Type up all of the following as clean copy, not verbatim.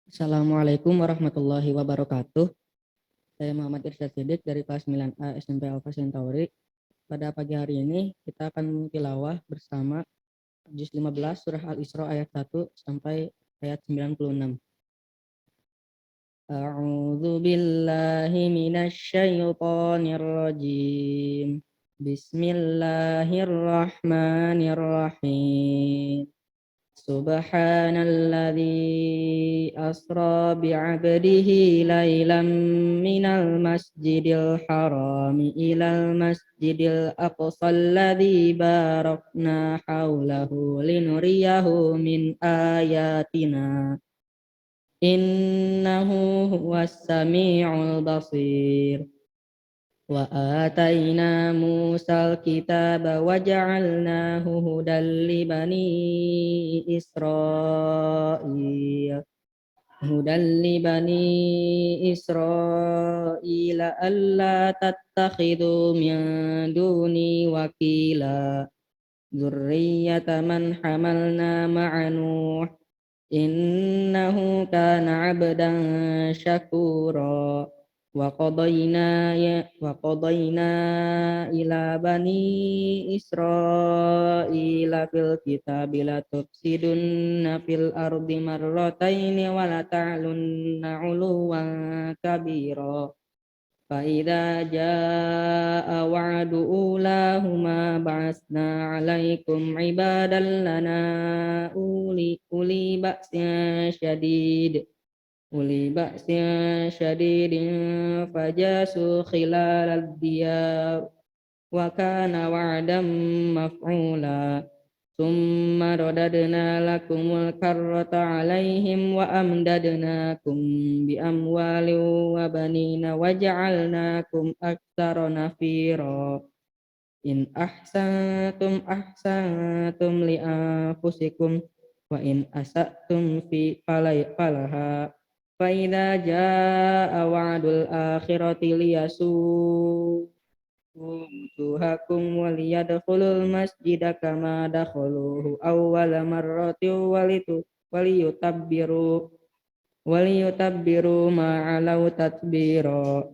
Assalamualaikum warahmatullahi wabarakatuh. Saya Muhammad Irsyad Siddiq dari kelas 9A SMP Alfa Centauri. Pada pagi hari ini kita akan tilawah bersama juz 15 surah Al-Isra ayat 1 sampai ayat 96. A'udzu billahi minasy syaithanir rajim. Bismillahirrahmanirrahim. Subhanalladzi asra bi'abdihi laylan minal masjidil harami ilal masjidil aqsal ladzi barakna haulahu linuriyahu min ayatina innahu huwas sami'ul basir. Wa atayna Musal kitaba wa ja'alnahu hudan li bani Israil alla tattakhidhu min duni wakila dzurriyyata man hamalna ma'a Nuh innahu kana 'abdan syakura. Wa qadayna ila bani Israila fil kitabi la tufsidunna fil ardi marrataini wa la ta'lunna 'uluwan kabira. Fa idza jaa wa'du ulahuma ba'atsna 'alaikum 'ibadan lana uli ba'sin syadidin fajasu khilalad diyar wa kana wa'dan maf'ula. Tsumma radadna lakumul karrata 'alaihim wa amdadnakum bi amwalin wa banina wa ja'alnakum aktsara nafira. In ahsantum li anfusikum wa in asatum falaha. Fa idza jaa wa'dul akhirati wujuhakum wa liyadkhulul masjida kama dakhaluhu awwala marratin waliyutabbiru ma 'alau tatbira.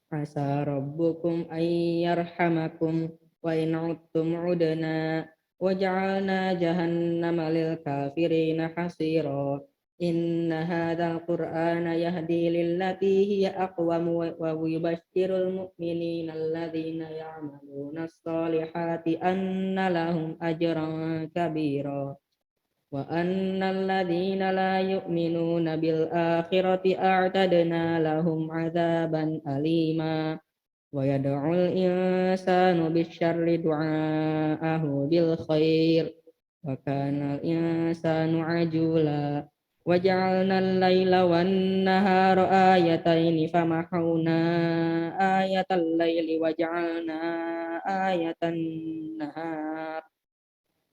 Asa rabbukum ayyarhamakum wa in 'udtum 'udna wa ja'alna jahannama lil kafirina hasira. Inna hadzal qur'ana yahdi lillati hiya aqwam wa yubashshirul mu'minina alladzina ya'maluna as-solihati anna lahum ajran kabira. Wa annal ladzina la yu'minuna bil akhirati a'tadna lahum 'adzaban alima. Wa yad'ul insanu bisyarri du'aahu bil khair wa kana al insanu 'ajula. Wa ja'alna al-laila wan nahara ayataini famahawna ayatal laili wa ja'alna ayatan nahar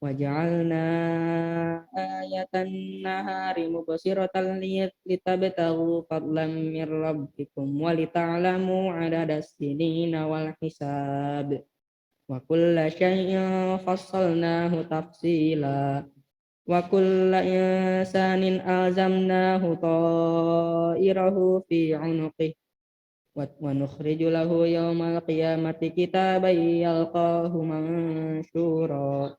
Waja'alna ayatan nahari mubsiratan litabtaghu fadlan min rabbikum wa lita'lamu 'adadas sinina wal hisab. Wa kulla syai'in fassalnahu tafsila. Wa kulla insanin alzamnahu ta'irahu fi 'unuqihi wa nukhriju lahu yawmal qiyamati kitaban yalqahu mansyura.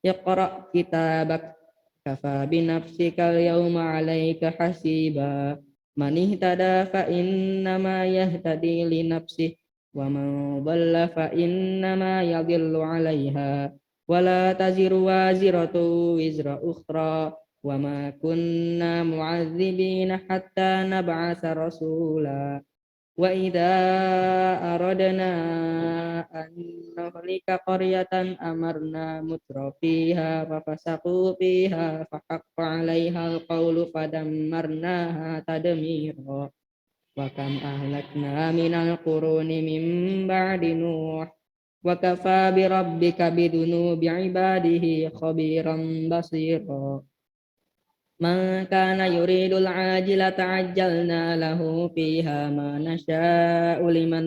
Iqra' kitabak kafa binafsikal yawma 'alaika hasiba. Man ihtada fa innama yahtadi li nafsihi wa man dhalla fa innama yadhillu 'alaiha wa la taziru waziratu wizra ukhra wa ma kunna mu'adzibina hatta nab'atsa rasula. Wa idza aradna an nuhlika qaryatan amarna mutrafiha fafasaqu fiha fahaqqa 'alaihal qawlu fadammarnaha tadmira. Wa kam ahlakna minal quruni min ba'di Nuh wa kafa bi rabbika bidunubi ibadihi khabiran basira. Man kana yuridul ajilata ajjalna lahu fiha ma nasha'u liman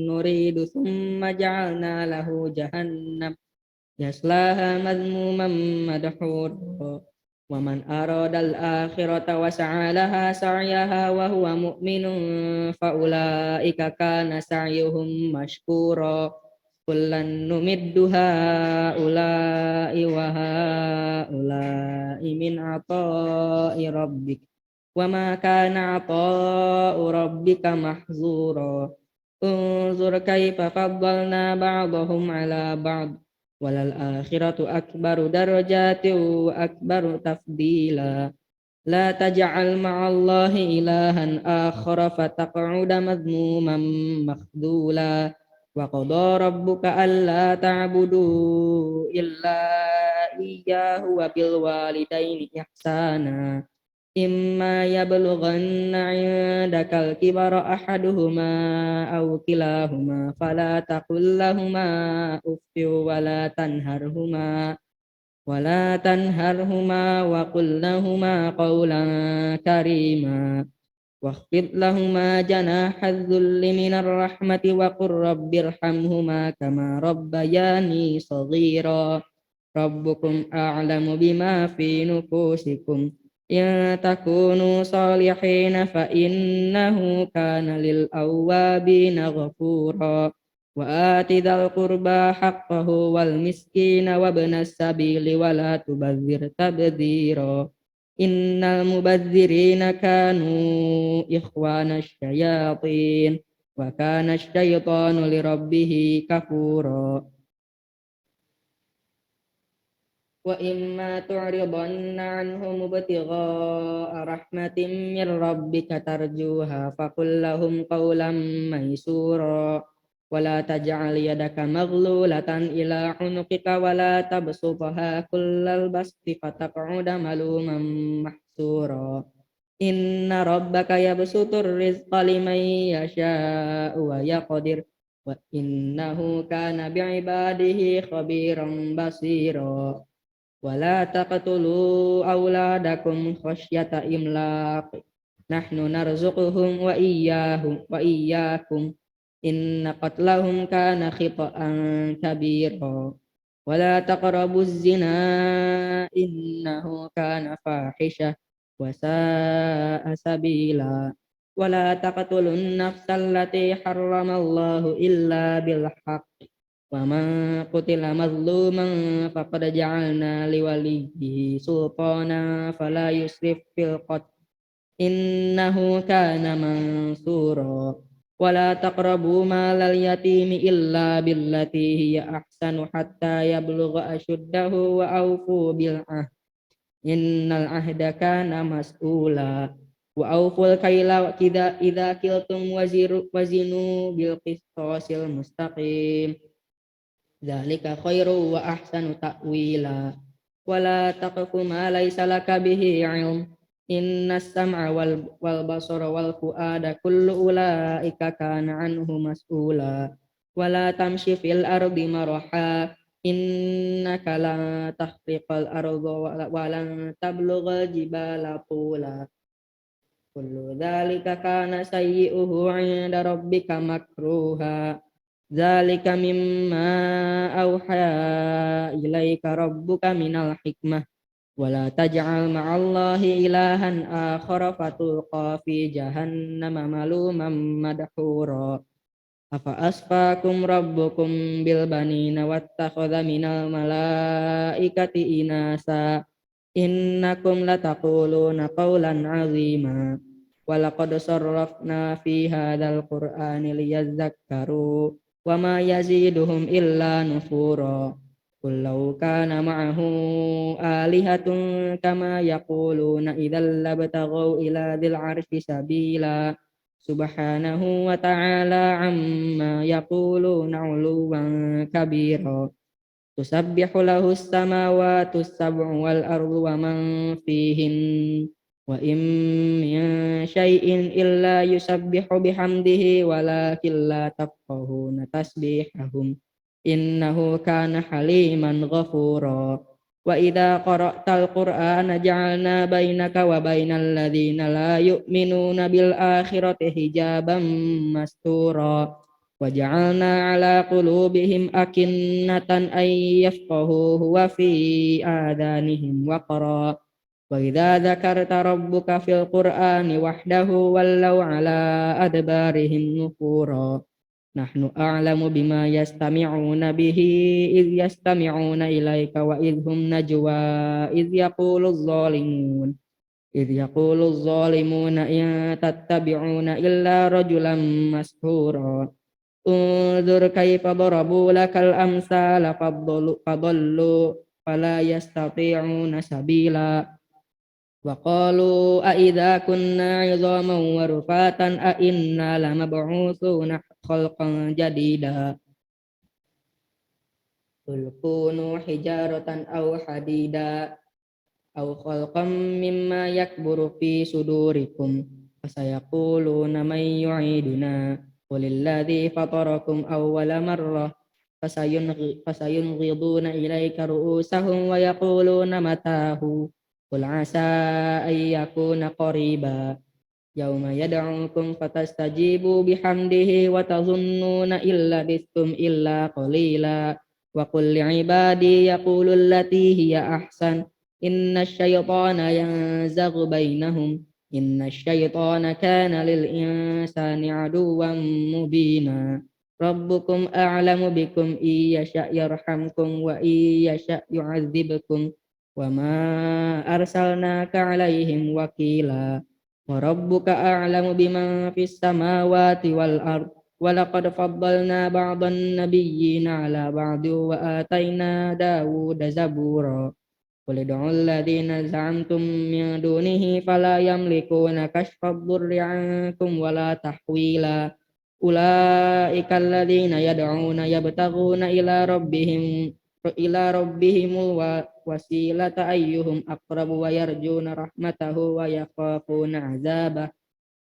nuridu thumma ja'alna lahu jahannam yaslaha madhmuman madhura. ومن أراد الآخرة وسعى لها سعيها وهو مؤمن فأولئك كان سعيهم مشكورا كلا نمد هؤلاء وهؤلاء من عطاء ربك وما كان عطاء ربك محظورا انظر كيف فضلنا بعضهم على بعض وللآخرة أكبر درجات وأكبر تفضيلا لا تجعل مع الله إلها آخر فتقعد مذموما مخذولا وقضى ربك ألا تعبدوا إلا إياه وبالوالدين إحسانا إما يبلغن عندك الكبر أحدهما أو كلاهما فلا تقل لهما أف ولا تنهرهما وقل لهما قولا كريما واخفض لهما جناح الذل من الرحمة وقل رب ارحمهما كما ربياني صغيرا ربكم أعلم بما في نفوسكم إن تكونوا صالحين فإنه كان للأوابين غفورا وآت ذا القربى حقه والمسكين وابن السبيل ولا تبذر تبذيرا إن المبذرين كانوا إخوان الشياطين وكان الشيطان لربه كفورا وإما تعرضن عنهم ابتغاء رحمة من ربك ترجوها فقل لهم قولا ميسورا ولا تجعل يدك مغلولة إلى عنقك ولا تبسطها كل البسط فتقعد ملوما محسورا إن ربك يبسط الرزق لمن يشاء ويقدر وإنه كان بعباده خبيرا بصيرا ولا تقتلوا أولادكم خشية إملاق نحن نرزقهم وإياكم إن قتلهم كان خطأ كبيرا ولا تقربوا الزنا إنه كان فاحشة وساء سبيلا ولا تقتلوا النفس التي حرم الله إلا بالحق ومن قتل مظلوما فقد جعلنا لوليه سلطانا فلا يسرف في القتل إنه كان منصورا ولا تقربوا مال اليتيم إلا بالتي هي أحسن حتى يبلغ أشده وأوفوا بالعهد إن العهد كان مسؤولا وأوفوا الكيل إذا كلتم وزنوا بالقسطاس المستقيم ذلك خير وأحسن تأويلا ولا تقف ما ليس لك به علم إن السمع والبصر والفؤاد كل أولئك كان عنه مسؤولا ولا تمشي في الأرض مرحا إنك لن تخرق الأرض ولن تبلغ الجبال طولا كل ذلك كان سيئه عند ربك مكروها ذلك مما أوحى إليك ربك من الحكمة ولا تجعل مع الله إلها آخر فتلقى في جهنم ملوما مدحورا أفأصفاكم ربكم بالبنين واتخذ من الملائكة إناثا إنكم لتقولون قولا عظيما ولقد صرفنا في هذا القرآن ليذكروا وما يزيدهم إلا نفورا قل لو كان معه آلهة كما يقولون إذا لابتغوا إلى ذي العرش سبيلا سبحانه وتعالى عما يقولون علوا كبيرا تسبح له السماوات السبع والأرض ومن فيهن وإن من شيء إلا يسبح بحمده ولكن لا تفقهون تسبيحهم إنه كان حليما غفورا وإذا قرأت القرآن جعلنا بينك وبين الذين لا يؤمنون بالآخرة حجابا مستورا وجعلنا على قلوبهم أكنة أن يفقهوه وفي آذانهم وقرا Wa idza dzakarta rabbuka fil qur'ani wahdahu wallaw ala adbarihim nufura. Nahnu a'lamu bima yastami'una bihi idh yastami'una ilaika wa idhum najwa idh yaqulu adh-dhalimuna in tattabi'una illa rajulan mashura. Unzur kaifa darabu lakal amsala fadallu fala yastati'una sabila. Wa qalu a idza kunna 'idhaman wa rufatan a inna lamab'utsuna khalqan jadida. Qul kunu hijaratan aw hadida aw khalqam mimma yakburu fi sudurikum fasayaquluna man yu'iduna qulil ladzi fatarakum awwala marrah fasayunghiduna ilaika ru'usahum wa yaquluna matahu qul asa an yakuna qariba yauma yad'ukum fatastajibu bihamdihi wa tazunnuna illa bistum illa qalila wa qul li'ibadi yaqulu allati hiya ahsan inna syaitana yanzaghu bainahum inna syaitana kana lil insani aduwwan mubina. Rabbukum a'lamu bikum iyasha yarhamkum wa iyasha yu'adzibkum wa ma arsalnaka alaihim wakila wa rabbuka a'lamu bima fis samawati wal ard wa laqad faddalna ba'dan nabiyyina ala ba'di wa atayna Dawuda zabura. Qul ud'u alladhina za'amtum min dunihi fala yamlikuna kashfa ad-durri 'ankum wala tahwila. Ulaika alladhina yad'una yabtaghuna ila rabbihimul wasilata ayyuhum aqrabu wa yarjuna rahmatahu wa yakhafuna 'adzabah.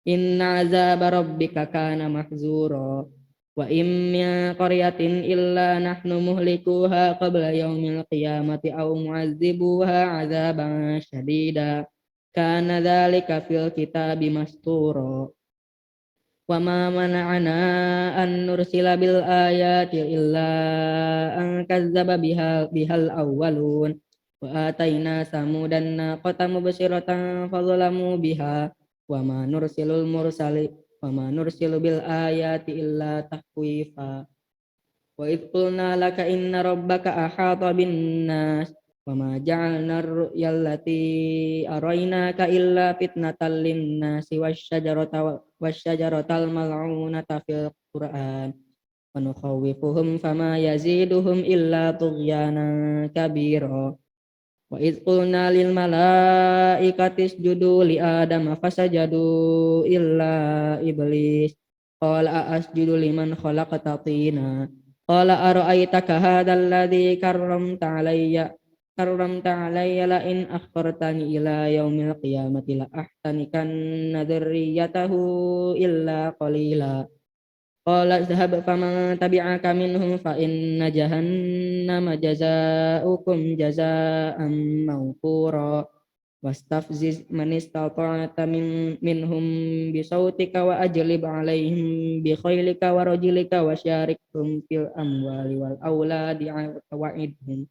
Inna 'adzaba rabbika kana mahzura. Wa in min qaryatin illa nahnu muhlikuha qabla yaumil qiyamati aw mu'adzibuha 'adzaban syadida. Kana dzalika fil kitabi mastura. Wa ma mana'ana an nursila bil ayati illa an kazzaba bihal awwalun. Wa atayna samudan naqata mubsiratan fadzalamu biha. Wa ma nursilu bil ayati illa tahwifa. Wa idh qulna laka inna rabbaka ahata bin nas wa ma ja'alna ar-ru'ya allati araynaka illa fitnatan lin nasi wasyajaratal mal'unata fil Qur'an wa nukhawwifuhum fama yaziduhum illa tughyanan kabira. Wa idh qulna lil malaikati isjudu li adama fasajadu illa iblis qala asjudu liman khalaqta tina qala ara'aytaka hadzal ladzi karramta alayya la in akhartani ila yaumil qiyamati la ahtanikanna dzurriyyatahu illa qalila. Qala idhhab faman tabi'aka minhum fa inna jahannama jazaa'ukum jazaa'an mawqura wastafziz man istata'ta minhum bisautika wa ajlib 'alaihim bi khaylika wa rajlika wa syarikhum fil amwali wal auladi wa'idhum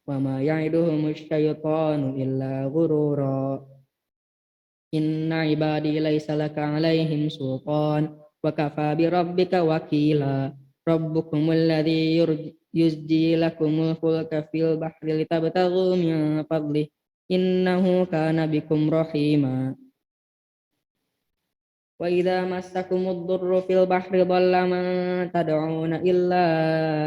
wa ma ya'iduhumus syaitanu illa ghurura. Inna ibadi laysa laka 'alaihim sultan wa kafa bi rabbika wakila. Rabbukumul ladzi yusji lakumul fulka fil bahri litabtaghu min fadlih innahu kana bikum rahima. Wa idza massakumud durru fil bahri dhalla man tad'una illa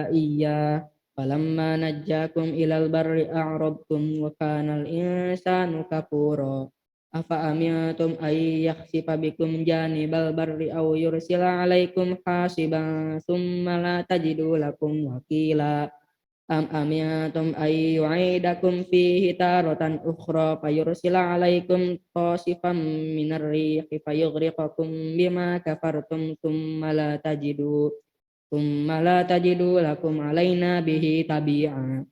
iyyah falamma najjakum ilal barri a'radtum wa kana al insanu kafura. Afa amintum ay yakhsifa bikum janibal barri aw yursila alaikum hasiban thumma la tajidu lakum wakila. Am amintum ay yu'idakum fihi taratan ukhra fayursila alaikum qasifan minar rihi fayughriqakum bima kafartum thumma la tajidu lakum alaina bihi tabi'a.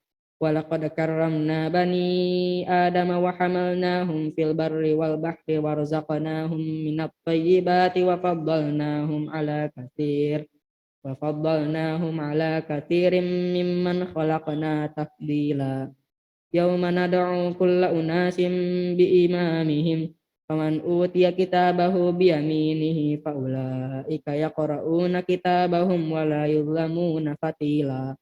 Walaqad karramna bani adama wa hamalnahum fil barri wal bahri warzaqnahum minat thayyibati wa faddalnahum ala katsirin mimman khalaqna tafdila. Yauma nad'u kulla unasim biimamihim faman utiya kitabahu biyaminihi faulaika yaqra'una kitabahum wa la yuzlamuna fatila.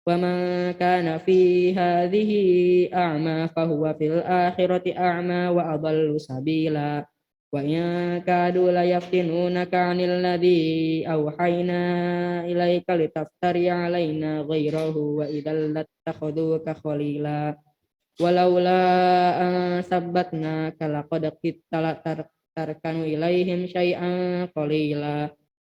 Wa man kana fi hadhihi a'ma fahuwa fil akhirati a'ma wa adallu sabila. Wa in kadu la yaftinunaka 'anil ladzi awhayna ilaika litaftari 'alaina ghairahu wa idzal lattakhuduka khalila. Walaula an sabbatnaka laqad tarkanu ilaihim syai'an qalila.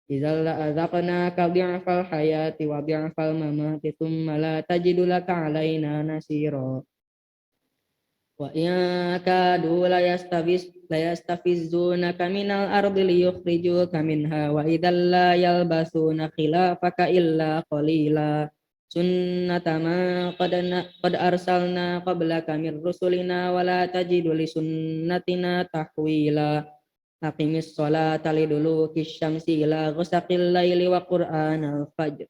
Idzal la'adzaqnaka dhi'fal hayati wa dhi'fal mamati tsumma la tajidu laka 'alaina nasira. Wa in kadu layastafizzunaka minal ardi liyukhrijuka minha wa idzal la yalbasuna khilafaka illa qalila. Sunnata ma qad arsalna qablaka min rusulina wa la tajidu li sunnatina tahwila. Aqimis sholata liduluki syamsi ila ghasaqil laili wa qur'anal fajr.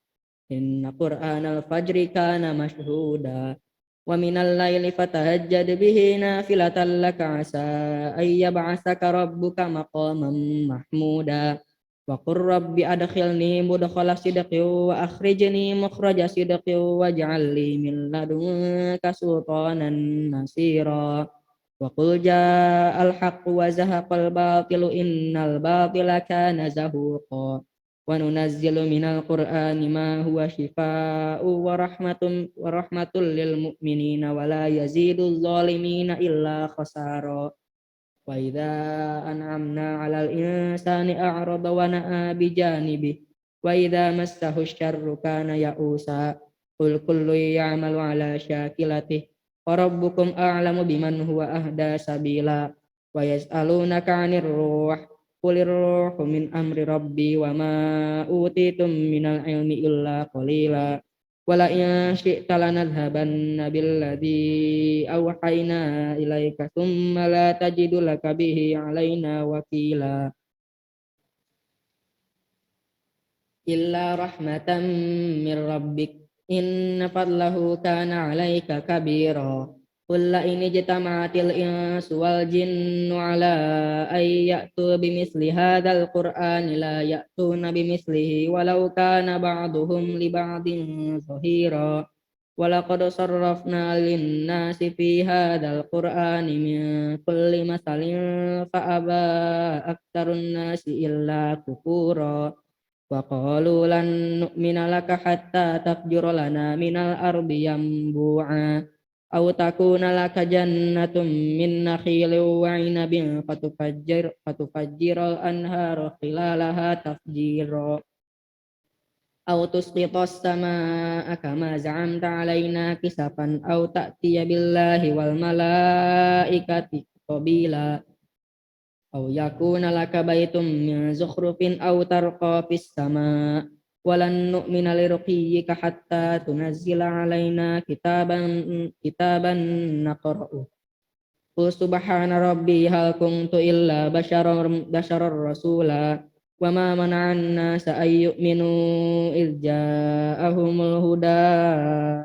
Inna qur'anal fajri kana mashhuda. Wa minal laili fatahajjad bihi nafilatan laka asa ay yab'asaka rabbuka maqaman mahmuda. Wa qur rabbi adkhilni mudkhala sidqin wa akhrijni mukhraja sidqin waj'al li min ladunka sultanan nasira. Wa qul ja'al haqqu wa zahaqal batilu innal batila kana zahuqa. Wa nunazzilu minal qur'ani ma huwa shifaa'un wa rahmatul lil mu'minina wa la yazidul zalimina illa khasara. Wa idza an'amna 'alal insani a'rada wa na'a bijanibi wa idza massahu syarru kana ya'usa. Qul kullu ya'malu 'ala syakilatihi wa rabbukum a'lamu biman huwa ahda sabila. Wa yas'alunaka 'anir ruh qulir ruhu min amri rabbi wa ma utitum minal ilmi illa qalila. Wala in syi'ta lanadhhabanna billadzi awhayna ilaika tsumma la tajidu laka bihi 'alaina wakila. Illa rahmatan min rabbik inna fadlahu kana 'alaika kabira. Qul la in ijtama'atil insu wal jinnu 'ala ay ya'tu bimithli hadzal qur'ani la ya'tuna bimithlihi walau kana ba'duhum li ba'din zahira. Walaqad sarrafna lin-nasi fi hadzal qur'ani min kulli mathalin fa aba aktsarun nasi illa kufura. Wa qalu lan nu'mina laka hatta tafjura lana minal ardi yanbu'a aw takuna laka jannatun min nakhilin wa 'inabin fatufajjiral anhara khilalaha tafjira. Aw tusqitas samaa'a kama za'amta 'alaina kisafan aw ta'tiya billahi wal malaikati qabila. Aw yakuna laka baitum min zukhrufin aw tarqa fis sama' walan nu'mina liruqiyyika hatta tunazzila 'alaina kitaban naqra'u. Qul subhana rabbi hal kuntu illa basyarar rasula wa ma mana'an nasa ay yu'minu idh ja'ahumul huda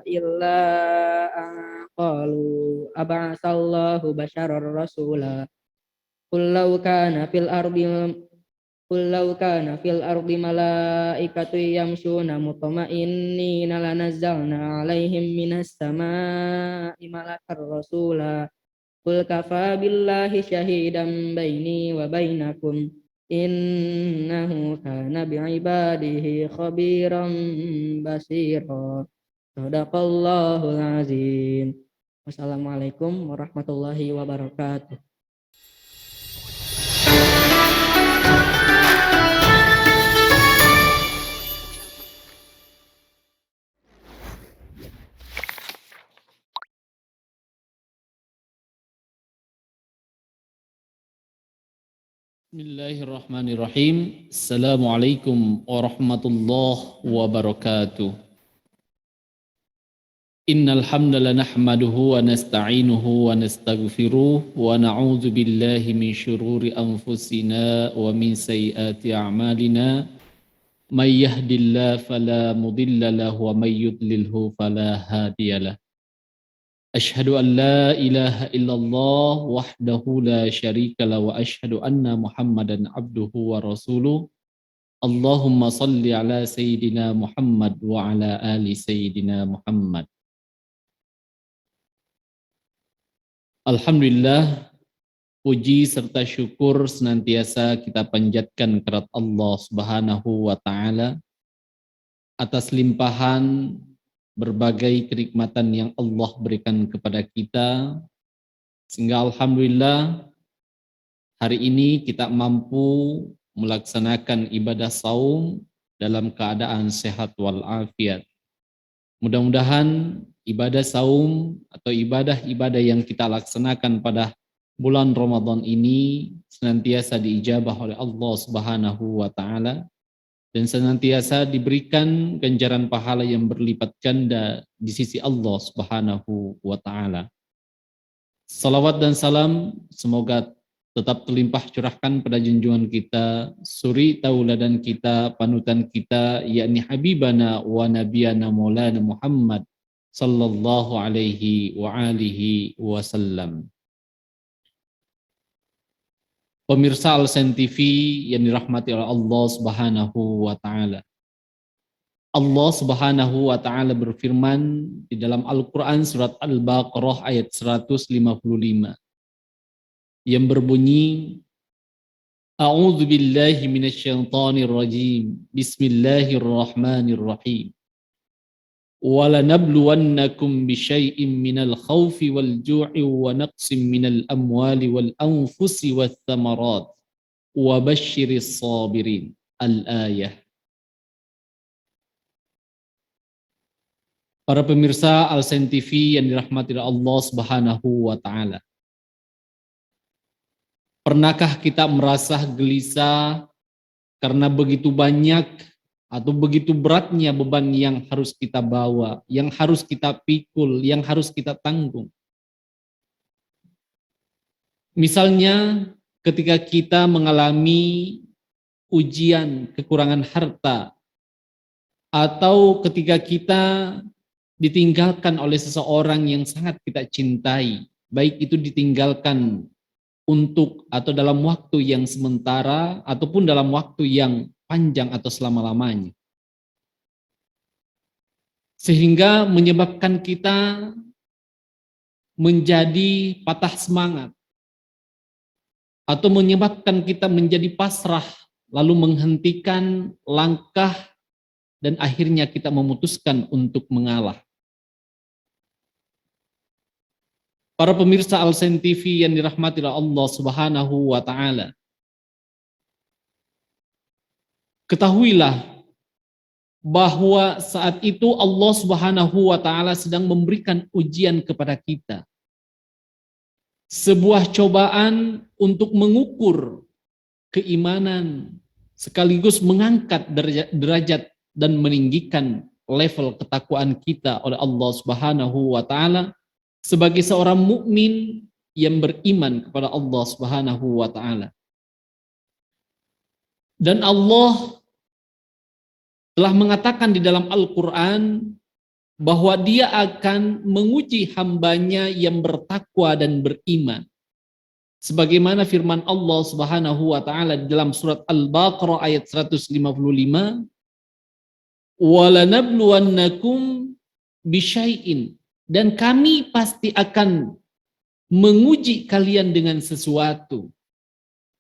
illa an qalu ab'atsallahu basyarar rasula. Qul law kana fil ardi malaikatu yamshuna mutma'innina lanazzalna 'alaihim minas samaa'i malakar rasula. Qul kafa billahi syahidan baini wa bainakum innahu kana bi'ibadihi khabiran basira. Shadaqallahul azim. Wassalamualaikum warahmatullahi wabarakatuh. Bismillahirrahmanirrahim. Assalamualaikum warahmatullahi wabarakatuh. Innal hamdala nahmaduhu wa nasta'inuhu wa nastaghfiruh wa na'udzu billahi min syururi anfusina wa min sayyiati a'malina. May yahdihillahu fala mudilla lahu wa may yudlilhu fala hadiyalah. Asyhadu an la ilaha illallah wahdahu la syarika la wa asyhadu anna Muhammadan abduhu wa rasuluh. Allahumma salli ala Sayyidina Muhammad wa ala ali Sayyidina Muhammad. Alhamdulillah, puji serta syukur senantiasa kita panjatkan kepada Allah Subhanahu wa Ta'ala atas limpahan berbagai kenikmatan yang Allah berikan kepada kita, sehingga alhamdulillah hari ini kita mampu melaksanakan ibadah saum dalam keadaan sehat walafiat. Mudah-mudahan ibadah saum atau ibadah-ibadah yang kita laksanakan pada bulan Ramadan ini senantiasa diijabah oleh Allah Subhanahu wa Ta'ala dan senantiasa diberikan ganjaran pahala yang berlipat ganda di sisi Allah Subhanahu wa Ta'ala. Salawat dan salam semoga tetap terlimpah curahkan pada junjungan kita, suri tauladan kita, panutan kita, yakni Habibana wa Nabiyana Maulana Muhammad sallallahu alaihi wa alihi wasallam. Pemirsa Al-Sen TV yang dirahmati oleh Allah Subhanahu wa Ta'ala. Allah Subhanahu wa Ta'ala berfirman di dalam Al-Quran surat Al-Baqarah ayat 155 yang berbunyi, A'udzu billahi minasyaitonir rajim. Bismillahirrahmanirrahim. وَلَنَبْلُوَنَّكُمْ بِشَيْءٍ مِّنَ الْخَوْفِ وَالْجُوعِ وَنَقْصٍ مِّنَ الْأَمْوَالِ وَالْأَنفُسِ وَالثَّمَرَاتِ وَبَشِّرِ الصَّابِرِينَ. Al-Ayah. Para pemirsa Al-Sen TV yang dirahmati Allah Subhanahu wa Ta'ala. Pernahkah kita merasa gelisah karena begitu banyak atau begitu beratnya beban yang harus kita bawa, yang harus kita pikul, yang harus kita tanggung? Misalnya ketika kita mengalami ujian kekurangan harta, atau ketika kita ditinggalkan oleh seseorang yang sangat kita cintai, baik itu ditinggalkan untuk atau dalam waktu yang sementara ataupun dalam waktu yang panjang atau selama-lamanya. Sehingga menyebabkan kita menjadi patah semangat atau menyebabkan kita menjadi pasrah lalu menghentikan langkah dan akhirnya kita memutuskan untuk mengalah. Para pemirsa Al-Sen TV yang dirahmati oleh Allah Subhanahu wa Ta'ala. Ketahuilah bahwa saat itu Allah Subhanahu wa Ta'ala sedang memberikan ujian kepada kita. Sebuah cobaan untuk mengukur keimanan sekaligus mengangkat derajat dan meninggikan level ketakwaan kita oleh Allah Subhanahu wa Ta'ala sebagai seorang mukmin yang beriman kepada Allah Subhanahu wa Ta'ala. Dan Allah telah mengatakan di dalam Al-Quran bahwa Dia akan menguji hambanya yang bertakwa dan beriman. Sebagaimana firman Allah Subhanahu wa Ta'ala di dalam surat Al-Baqarah ayat 155, "Walanabluwannakum bisyai'in." Dan kami pasti akan menguji kalian dengan sesuatu.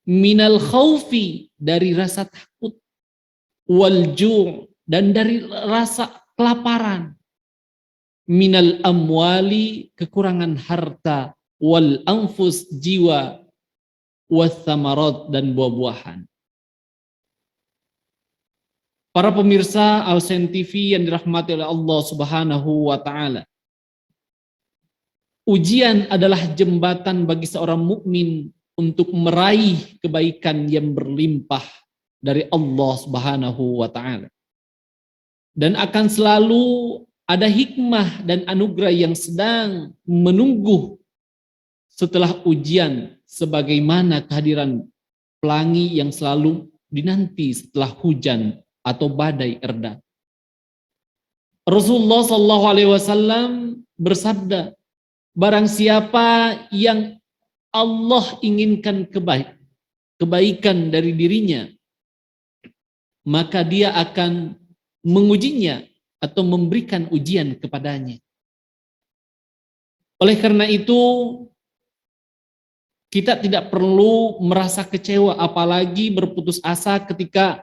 Minal khaufi, dari rasa takut. Wal ju', dan dari rasa kelaparan. Minal amwali, kekurangan harta. Wal anfus, jiwa. Wathamarat, dan buah-buahan. Para pemirsa Al-Sen TV yang dirahmati oleh Allah Subhanahu wa Ta'ala. Ujian adalah jembatan bagi seorang mukmin untuk meraih kebaikan yang berlimpah dari Allah Subhanahu wa Ta'ala. Dan akan selalu ada hikmah dan anugerah yang sedang menunggu setelah ujian, sebagaimana kehadiran pelangi yang selalu dinanti setelah hujan atau badai reda. Rasulullah SAW bersabda, Barang siapa yang Allah inginkan kebaikan dari dirinya, maka dia akan mengujinya atau memberikan ujian kepadanya. Oleh karena itu, kita tidak perlu merasa kecewa, apalagi berputus asa ketika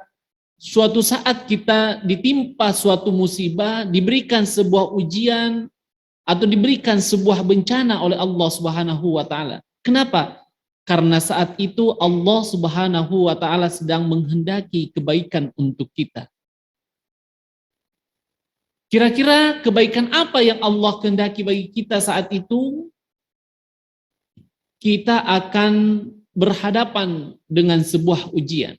suatu saat kita ditimpa suatu musibah, diberikan sebuah ujian, atau diberikan sebuah bencana oleh Allah Subhanahu wa taala. Kenapa? Karena saat itu Allah Subhanahu wa taala sedang menghendaki kebaikan untuk kita. Kira-kira kebaikan apa yang Allah kehendaki bagi kita saat itu? Kita akan berhadapan dengan sebuah ujian.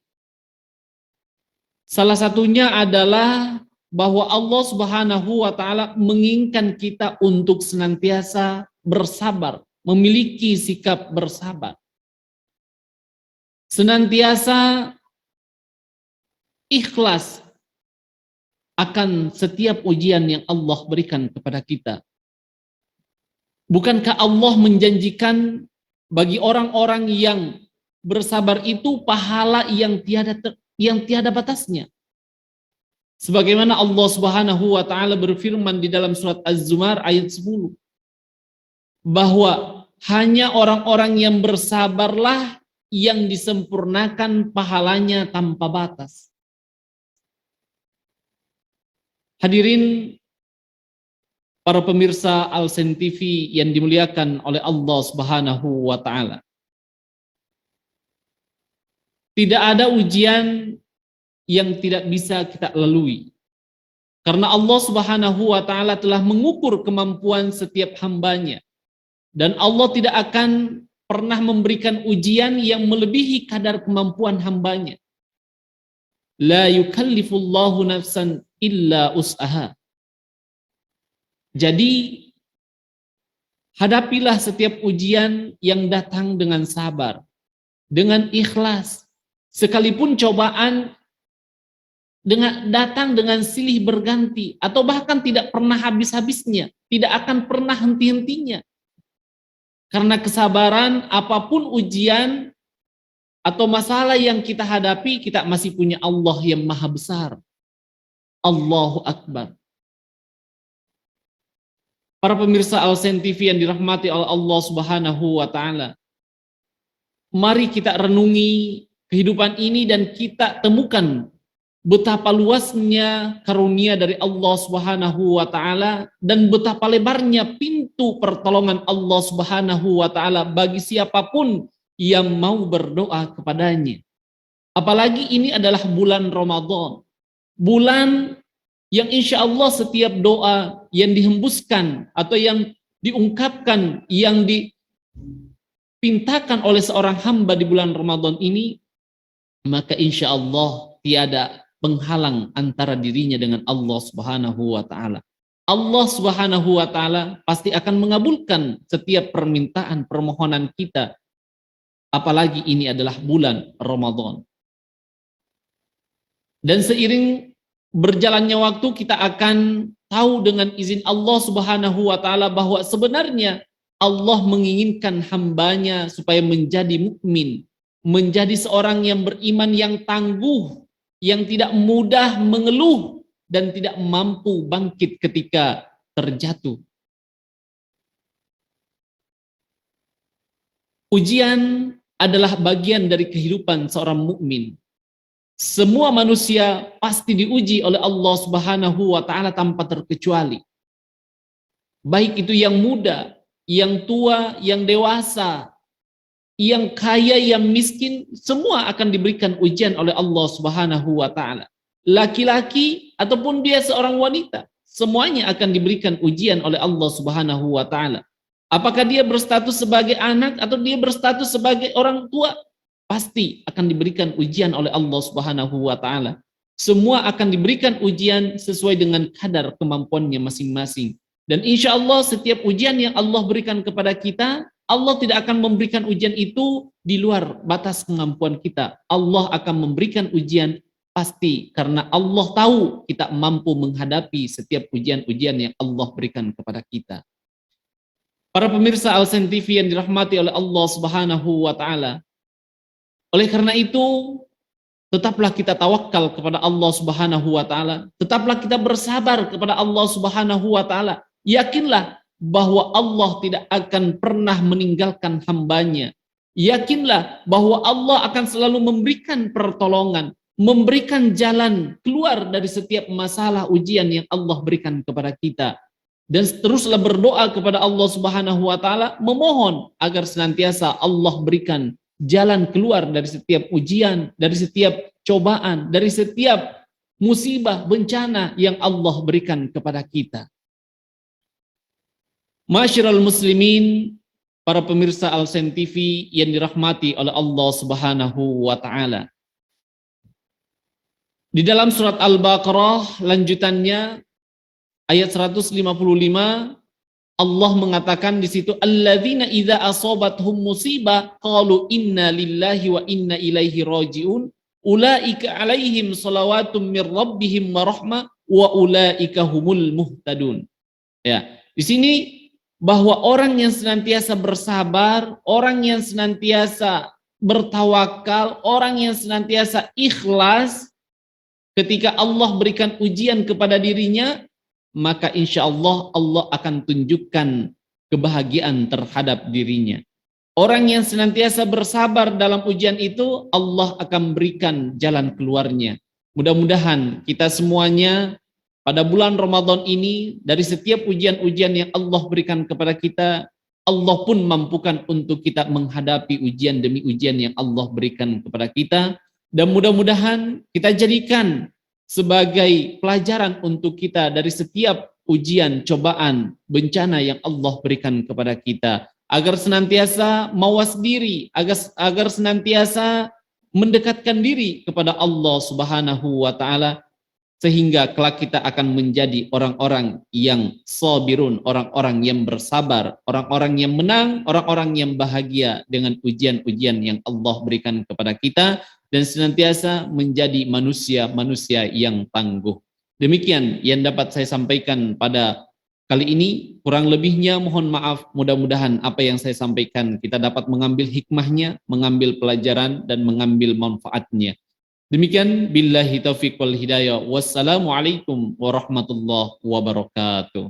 Salah satunya adalah bahwa Allah Subhanahu wa taala menginginkan kita untuk senantiasa bersabar, memiliki sikap bersabar. Senantiasa ikhlas akan setiap ujian yang Allah berikan kepada kita. Bukankah Allah menjanjikan bagi orang-orang yang bersabar itu pahala yang tiada batasnya? Sebagaimana Allah Subhanahu wa taala berfirman di dalam surat Az-Zumar ayat 10, bahwa hanya orang-orang yang bersabarlah yang disempurnakan pahalanya tanpa batas. Hadirin para pemirsa Al-Sen TV yang dimuliakan oleh Allah Subhanahu wa taala. Tidak ada ujian yang tidak bisa kita lalui. Karena Allah Subhanahu wa taala telah mengukur kemampuan setiap hambanya. Dan Allah tidak akan pernah memberikan ujian yang melebihi kadar kemampuan hambanya. La yukallifullahu nafsan illa us'aha. Jadi, hadapilah setiap ujian yang datang dengan sabar, dengan ikhlas. Sekalipun cobaan datang dengan silih berganti, atau bahkan tidak pernah habis-habisnya, tidak akan pernah henti-hentinya. Karena kesabaran, apapun ujian atau masalah yang kita hadapi, kita masih punya Allah yang maha besar. Allahu Akbar. Para pemirsa Al-Sen TV yang dirahmati oleh Allah Subhanahu wa taala. Mari kita renungi kehidupan ini dan kita temukan betapa luasnya karunia dari Allah Subhanahu wa taala dan betapa lebarnya pintu pertolongan Allah Subhanahu wa taala bagi siapapun yang mau berdoa kepadanya. Apalagi ini adalah bulan Ramadan. Bulan yang insya Allah setiap doa yang dihembuskan atau yang diungkapkan, yang dipintakan oleh seorang hamba di bulan Ramadan ini, maka insya Allah tiada penghalang antara dirinya dengan Allah Subhanahu wa taala. Allah Subhanahu wa taala pasti akan mengabulkan setiap permintaan permohonan kita. Apalagi ini adalah bulan Ramadan. Dan seiring berjalannya waktu kita akan tahu dengan izin Allah Subhanahu wa taala bahwa sebenarnya Allah menginginkan hambanya supaya menjadi mukmin, menjadi seorang yang beriman yang tangguh, yang tidak mudah mengeluh dan tidak mampu bangkit ketika terjatuh. Ujian adalah bagian dari kehidupan seorang mukmin. Semua manusia pasti diuji oleh Allah Subhanahu wa taala tanpa terkecuali. Baik itu yang muda, yang tua, yang dewasa, yang kaya, yang miskin, semua akan diberikan ujian oleh Allah Subhanahu wa taala. Laki-laki ataupun dia seorang wanita, semuanya akan diberikan ujian oleh Allah Subhanahu wa taala. Apakah dia berstatus sebagai anak atau dia berstatus sebagai orang tua, pasti akan diberikan ujian oleh Allah Subhanahu wa taala. Semua akan diberikan ujian sesuai dengan kadar kemampuannya masing-masing. Dan insya Allah setiap ujian yang Allah berikan kepada kita, Allah tidak akan memberikan ujian itu di luar batas kemampuan kita. Allah akan memberikan ujian pasti karena Allah tahu kita mampu menghadapi setiap ujian-ujian yang Allah berikan kepada kita. Para pemirsa Al-Sen TV yang dirahmati oleh Allah Subhanahu wa taala. Oleh karena itu, tetaplah kita tawakal kepada Allah Subhanahu wa taala, tetaplah kita bersabar kepada Allah Subhanahu wa taala. Yakinlah bahwa Allah tidak akan pernah meninggalkan hambanya. Yakinlah bahwa Allah akan selalu memberikan pertolongan, memberikan jalan keluar dari setiap masalah ujian yang Allah berikan kepada kita. Dan teruslah berdoa kepada Allah Subhanahu wa taala, memohon agar senantiasa Allah berikan jalan keluar dari setiap ujian, dari setiap cobaan, dari setiap musibah, bencana yang Allah berikan kepada kita. Masyiral muslimin, para pemirsa Al-Sen TV yang dirahmati oleh Allah Subhanahu wa taala. Di dalam surat Al-Baqarah lanjutannya ayat 155, Allah mengatakan di situ, alladzina idza asabathum musibah qalu inna lillahi wa inna ilaihi rajiun ulaika alaihim salawatum mir rabbihim wa rahmah wa ulaika humul muhtadun. Ya, di sini bahwa orang yang senantiasa bersabar, orang yang senantiasa bertawakal, orang yang senantiasa ikhlas ketika Allah berikan ujian kepada dirinya, maka insya Allah Allah akan tunjukkan kebahagiaan terhadap dirinya. Orang yang senantiasa bersabar dalam ujian itu, Allah akan berikan jalan keluarnya. Mudah-mudahan kita semuanya pada bulan Ramadan ini, dari setiap ujian-ujian yang Allah berikan kepada kita, Allah pun mampukan untuk kita menghadapi ujian demi ujian yang Allah berikan kepada kita. Dan mudah-mudahan kita jadikan sebagai pelajaran untuk kita dari setiap ujian, cobaan, bencana yang Allah berikan kepada kita, agar senantiasa mawas diri, agar senantiasa mendekatkan diri kepada Allah Subhanahu wa taala, sehingga kelak kita akan menjadi orang-orang yang sabirun, orang-orang yang bersabar, orang-orang yang menang, orang-orang yang bahagia dengan ujian-ujian yang Allah berikan kepada kita, dan senantiasa menjadi manusia-manusia yang tangguh. Demikian yang dapat saya sampaikan pada kali ini. Kurang lebihnya mohon maaf. Mudah-mudahan apa yang saya sampaikan kita dapat mengambil hikmahnya, mengambil pelajaran, dan mengambil manfaatnya. Demikian, billahi taufiq wal hidayah. Wassalamualaikum warahmatullahi wabarakatuh.